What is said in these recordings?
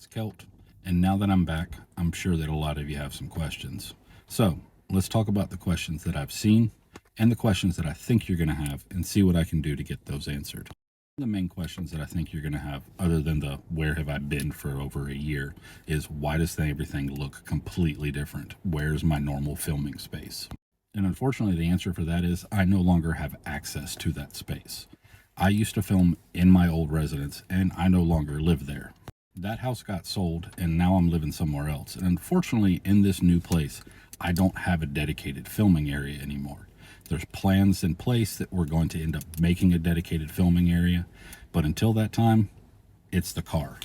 It's Kelt, and now that I'm back, I'm sure that a lot of you have some questions. So let's talk about the questions that I've seen and the questions that I think you're going to have and see what I can do to get those answered. The main questions that I think you're going to have, other than the where have I been for over a year, is why does everything look completely different? Where's my normal filming space? And unfortunately, the answer for that is I no longer have access to that space. I used to film in my old residence, and I no longer live there. That house got sold, and now I'm living somewhere else. And unfortunately, in this new place, I don't have a dedicated filming area anymore. There's plans in place that we're going to end up making a dedicated filming area, but until that time, it's the car.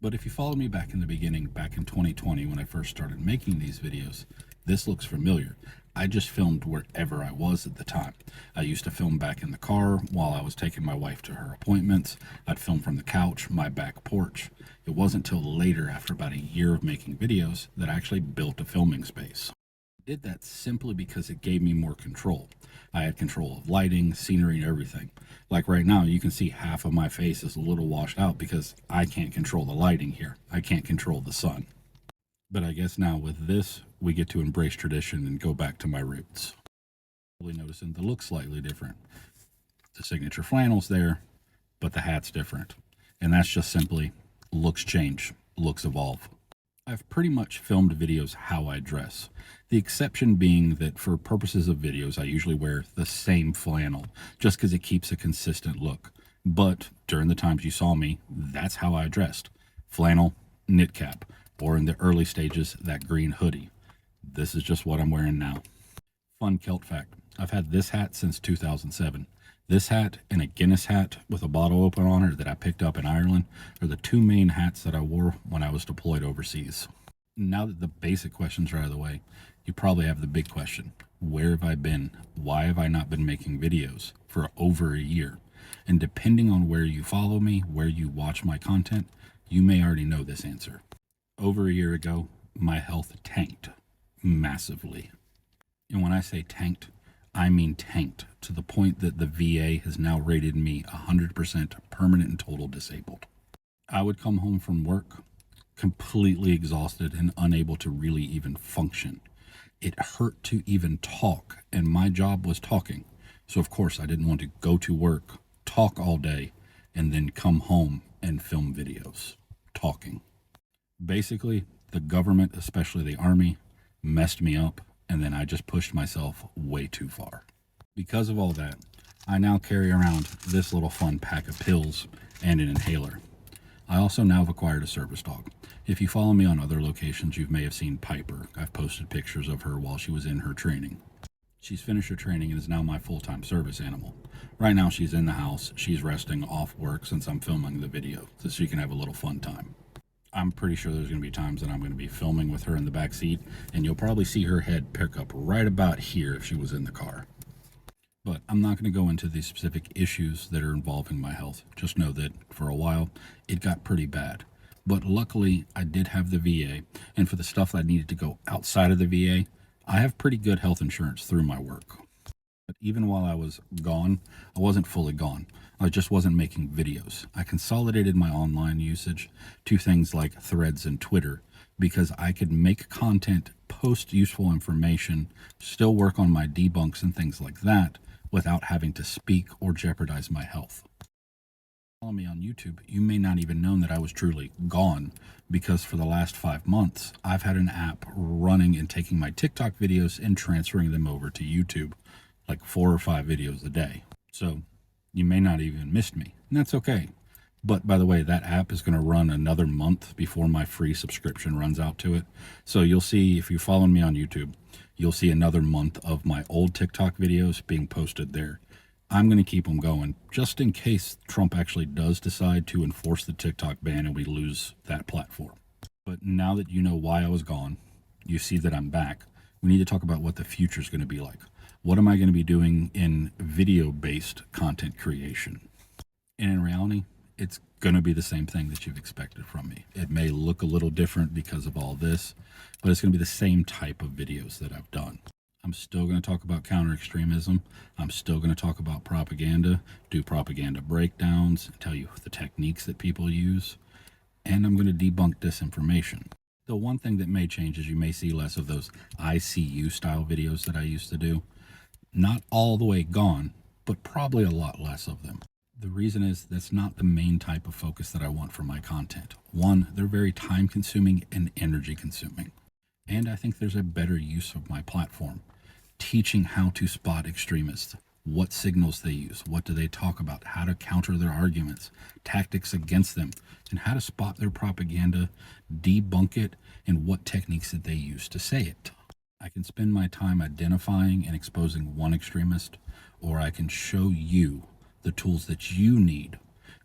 But if you followed me back in the beginning, back in 2020, when I first started making these videos, this looks familiar. I just filmed wherever I was at the time. I used to film back in the car while I was taking my wife to her appointments. I'd film from the couch, my back porch. It wasn't until later, after about a year of making videos, that I actually built a filming space. I did that simply because it gave me more control. I had control of lighting, scenery, and everything. Like right now, you can see half of my face is a little washed out because I can't control the lighting here. I can't control the sun. But I guess now with this, we get to embrace tradition and go back to my roots. Probably noticing the look's slightly different. The signature flannel's there, but the hat's different. And that's just simply looks change, looks evolve. I've pretty much filmed videos how I dress. The exception being that for purposes of videos, I usually wear the same flannel just because it keeps a consistent look. But during the times you saw me, that's how I dressed. Flannel, knit cap, or in the early stages, that green hoodie. This is just what I'm wearing now. Fun Kelt fact, I've had this hat since 2007. This hat and a Guinness hat with a bottle opener on it that I picked up in Ireland are the two main hats that I wore when I was deployed overseas. Now that the basic questions are out of the way, you probably have the big question. Where have I been? Why have I not been making videos for over a year? And depending on where you follow me, where you watch my content, you may already know this answer. Over a year ago, my health tanked massively. And when I say tanked, I mean tanked to the point that the VA has now rated me 100% permanent and total disabled. I would come home from work completely exhausted and unable to really even function. It hurt to even talk, and my job was talking. So of course I didn't want to go to work, talk all day, and then come home and film videos talking. Basically, the government, especially the Army, messed me up, and then I just pushed myself way too far. Because of all that, I now carry around this little fun pack of pills and an inhaler. I also now have acquired a service dog. If you follow me on other locations, you may have seen Piper. I've posted pictures of her while she was in her training. She's finished her training and is now my full-time service animal. Right now she's in the house. She's resting off work since I'm filming the video, so she can have a little fun time. I'm pretty sure there's going to be times that I'm going to be filming with her in the back seat, and you'll probably see her head pick up right about here if she was in the car. But I'm not going to go into the specific issues that are involving my health. Just know that for a while, it got pretty bad. But luckily, I did have the VA, and for the stuff that I needed to go outside of the VA, I have pretty good health insurance through my work. But even while I was gone, I wasn't fully gone. I just wasn't making videos. I consolidated my online usage to things like Threads and Twitter because I could make content, post useful information, still work on my debunks and things like that without having to speak or jeopardize my health. Follow me on YouTube, you may not even know that I was truly gone because for the last 5 months, I've had an app running and taking my TikTok videos and transferring them over to YouTube, like 4 or 5 videos a day. So you may not even missed me, and that's okay. But by the way, that app is going to run another month before my free subscription runs out to it. So you'll see, if you're following me on YouTube, you'll see another month of my old TikTok videos being posted there. I'm going to keep them going just in case Trump actually does decide to enforce the TikTok ban and we lose that platform. But now that you know why I was gone, you see that I'm back, we need to talk about what the future is going to be like. What am I going to be doing in video-based content creation? And in reality, it's going to be the same thing that you've expected from me. It may look a little different because of all this, but it's going to be the same type of videos that I've done. I'm still going to talk about counter-extremism. I'm still going to talk about propaganda, do propaganda breakdowns, tell you the techniques that people use. and I'm going to debunk disinformation. The one thing that may change is you may see less of those ICU style videos that I used to do. Not all the way gone, but probably a lot less of them. The reason is that's not the main type of focus that I want for my content. One, they're very time consuming and energy consuming. And I think there's a better use of my platform. Teaching how to spot extremists, what signals they use, what do they talk about, how to counter their arguments, tactics against them, and how to spot their propaganda, debunk it, and what techniques that they use to say it. I can spend my time identifying and exposing one extremist, or I can show you the tools that you need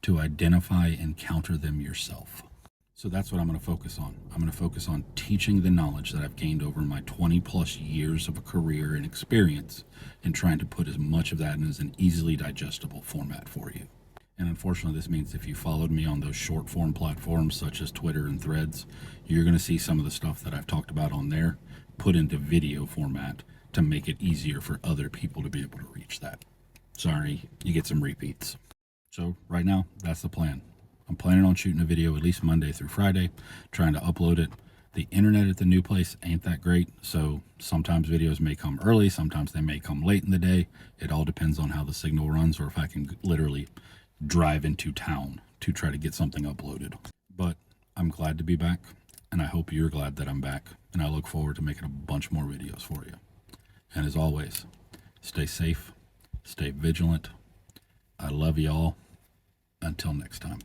to identify and counter them yourself. So that's what I'm going to focus on. I'm going to focus on teaching the knowledge that I've gained over my 20 plus years of a career and experience, and trying to put as much of that in as an easily digestible format for you. And unfortunately, this means if you followed me on those short form platforms such as Twitter and Threads, you're going to see some of the stuff that I've talked about on there put into video format to make it easier for other people to be able to reach that. Sorry, you get some repeats. So right now, that's the plan. I'm planning on shooting a video at least Monday through Friday, trying to upload it. The internet at the new place ain't that great, so sometimes videos may come early, sometimes they may come late in the day. It all depends on how the signal runs, or if I can literally drive into town to try to get something uploaded. But I'm glad to be back, and I hope you're glad that I'm back, and I look forward to making a bunch more videos for you. And as always, stay safe, stay vigilant. I love y'all. Until next time.